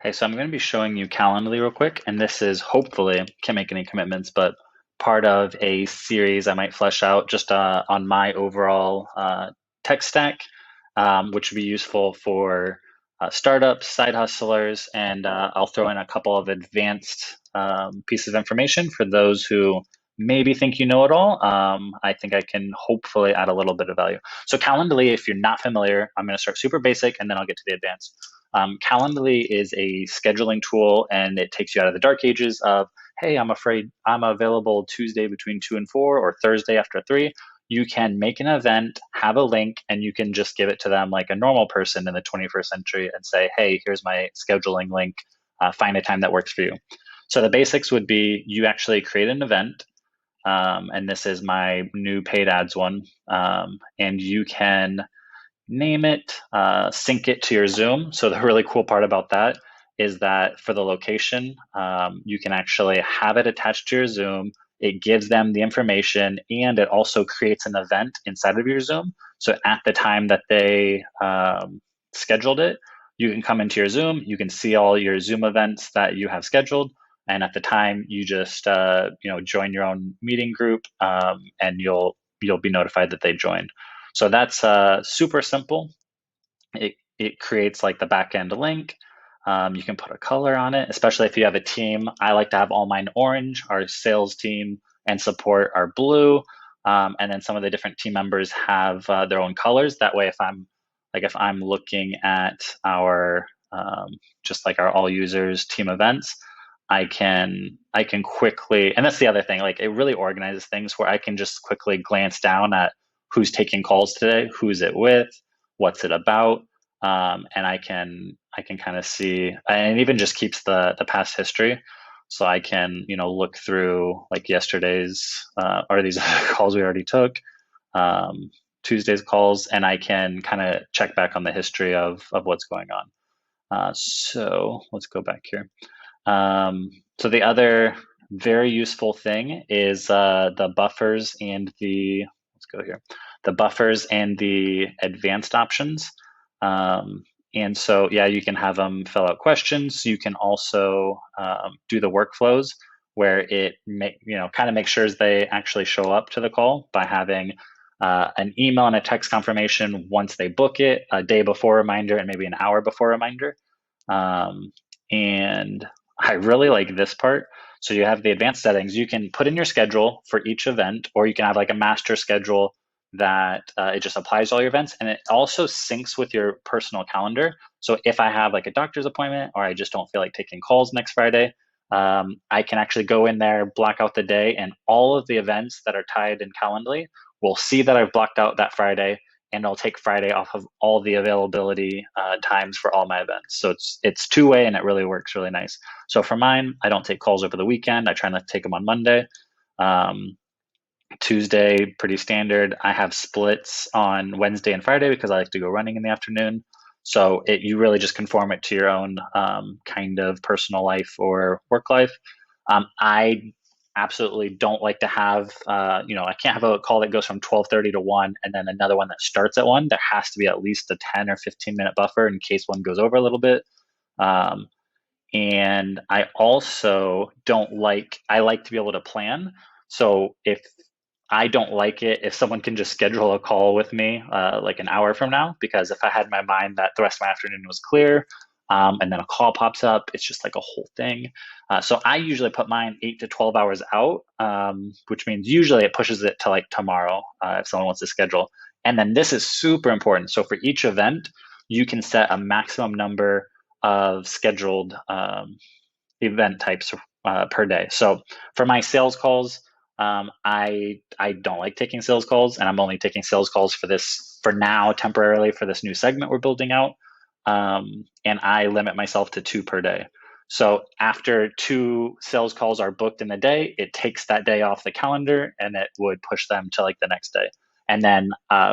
Hey, so I'm going to be showing you Calendly real quick, and this is hopefully, can't make any commitments, but part of a series I might flesh out just on my overall tech stack, which would be useful for startups, side hustlers, and I'll throw in a couple of advanced pieces of information for those who maybe think you know it all. I think I can hopefully add a little bit of value. So Calendly, if you're not familiar, I'm going to start super basic and then I'll get to the advanced. Calendly is a scheduling tool and it takes you out of the dark ages of, hey, I'm afraid I'm available Tuesday between 2 and 4 or Thursday after 3. You can make an event, have a link, and you can just give it to them like a normal person in the 21st century and say, hey, here's my scheduling link. Find a time that works for you. So the basics would be you actually create an event, and this is my new paid ads one, and you can name it, sync it to your Zoom. So the really cool part about that is that for the location, you can actually have it attached to your Zoom. It gives them the information and it also creates an event inside of your Zoom. So at the time that they scheduled it, you can come into your Zoom, you can see all your Zoom events that you have scheduled. And at the time, you just join your own meeting group, and you'll be notified that they joined. So that's super simple. It creates like the backend link. You can put a color on it, especially if you have a team. I like to have all mine orange. Our sales team and support are blue, and then some of the different team members have their own colors. That way, if I'm looking at our just like our all users team events, I can quickly, and that's the other thing. Like it really organizes things where I can just quickly glance down at who's taking calls today, who's it with, what's it about, and I can kind of see, and it even just keeps the past history, so I can look through like yesterday's or these calls we already took, um, Tuesday's calls, and I can kind of check back on the history of what's going on. So let's go back here. So the other very useful thing is the buffers and let's go here, the buffers and the advanced options. And so, yeah, you can have them fill out questions. You can also do the workflows where it kind of makes sure they actually show up to the call by having an email and a text confirmation once they book it, a day before reminder, and maybe an hour before reminder. And I really like this part. So you have the advanced settings. You can put in your schedule for each event, or you can have like a master schedule that it just applies to all your events. And it also syncs with your personal calendar. So if I have like a doctor's appointment or I just don't feel like taking calls next Friday, I can actually go in there, block out the day, and all of the events that are tied in Calendly will see that I've blocked out that Friday, and I'll take Friday off of all the availability times for all my events. So it's two-way and it really works really nice. So for mine, I don't take calls over the weekend. I try not to take them on Monday. Um, Tuesday, pretty standard. I have splits on Wednesday and Friday because I like to go running in the afternoon. So you really just conform it to your own kind of personal life or work life. I absolutely don't like to have, I can't have a call that goes from 12:30 to 1 and then another one that starts at 1. There has to be at least a 10 or 15-minute buffer in case one goes over a little bit. Um, and I also don't like, I like to be able to plan. So if I don't like it if someone can just schedule a call with me like an hour from now, because if I had in my mind that the rest of my afternoon was clear, and then a call pops up, it's just like a whole thing. So I usually put mine 8 to 12 hours out, which means usually it pushes it to like tomorrow if someone wants to schedule. And then this is super important. So for each event, you can set a maximum number of scheduled event types per day. So for my sales calls, I don't like taking sales calls, and I'm only taking sales calls for now temporarily for this new segment we're building out. And I limit myself to 2 per day. So after 2 sales calls are booked in the day, it takes that day off the calendar and it would push them to like the next day. And then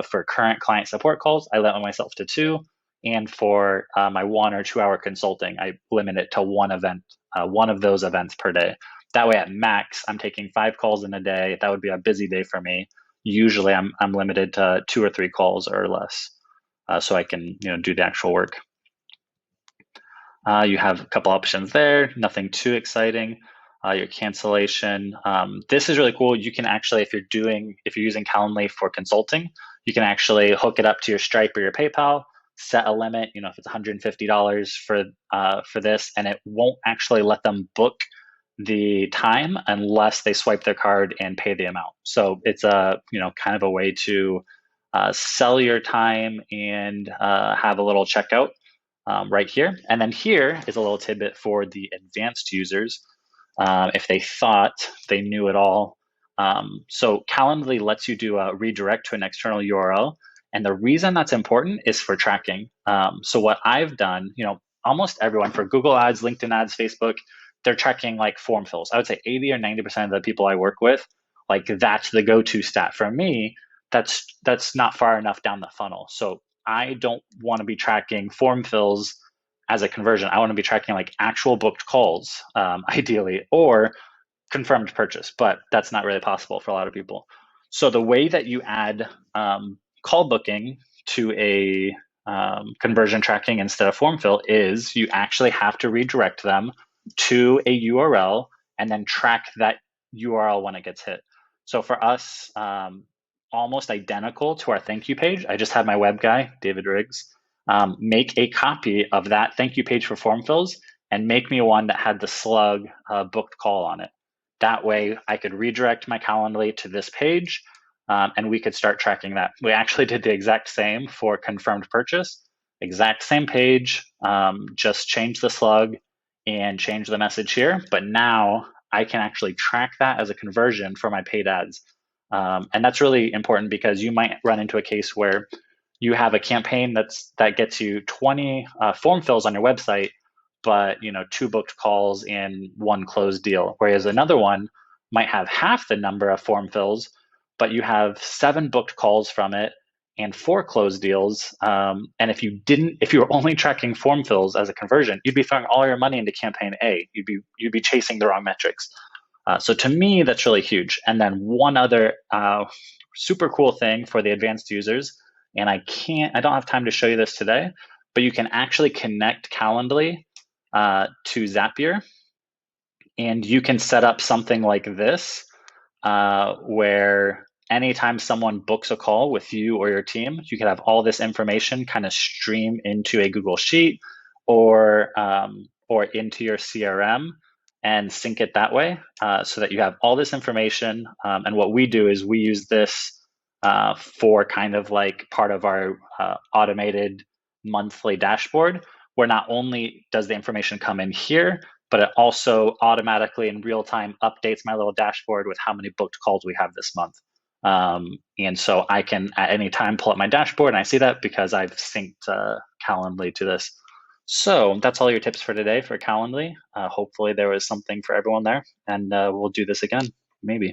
for current client support calls, I limit myself to 2. And for my 1 or 2 hour consulting, I limit it to one event, one of those events per day. That way, at max, I'm taking 5 calls in a day. That would be a busy day for me. Usually, I'm limited to 2 or 3 calls or less, so I can do the actual work. You have a couple options there, nothing too exciting. Your cancellation. This is really cool. You can actually, if you're using Calendly for consulting, you can actually hook it up to your Stripe or your PayPal, set a limit. If it's $150 for this, and it won't actually let them book the time unless they swipe their card and pay the amount. So it's a kind of a way to sell your time and have a little checkout right here. And then here is a little tidbit for the advanced users if they thought they knew it all. So Calendly lets you do a redirect to an external URL. And the reason that's important is for tracking. So what I've done, almost everyone for Google ads, LinkedIn ads, Facebook, they're tracking like form fills. I would say 80 or 90% of the people I work with, like that's the go-to stat. For me, that's not far enough down the funnel. So I don't want to be tracking form fills as a conversion. I want to be tracking like actual booked calls, ideally, or confirmed purchase, but that's not really possible for a lot of people. So the way that you add call booking to a conversion tracking instead of form fill is you actually have to redirect them to a URL and then track that URL when it gets hit. So for us, almost identical to our thank you page, I just had my web guy, David Riggs, make a copy of that thank you page for form fills and make me one that had the slug booked call on it. That way I could redirect my Calendly to this page and we could start tracking that. We actually did the exact same for confirmed purchase, exact same page, just change the slug and change the message here. But now I can actually track that as a conversion for my paid ads. And that's really important because you might run into a case where you have a campaign that gets you 20 form fills on your website, but 2 booked calls and 1 closed deal. Whereas another one might have half the number of form fills, but you have 7 booked calls from it and 4 closed deals. And if you were only tracking form fills as a conversion, you'd be throwing all your money into campaign A. You'd be chasing the wrong metrics. So to me, that's really huge. And then one other super cool thing for the advanced users, and I don't have time to show you this today, but you can actually connect Calendly to Zapier, and you can set up something like this, where anytime someone books a call with you or your team, you can have all this information kind of stream into a Google Sheet or into your CRM and sync it that way, so that you have all this information. And what we do is we use this for kind of like part of our automated monthly dashboard, where not only does the information come in here, but it also automatically in real time updates my little dashboard with how many booked calls we have this month. And so I can at any time pull up my dashboard and I see that because I've synced Calendly to this. So that's all your tips for today for Calendly. Hopefully there was something for everyone there, and we'll do this again, maybe.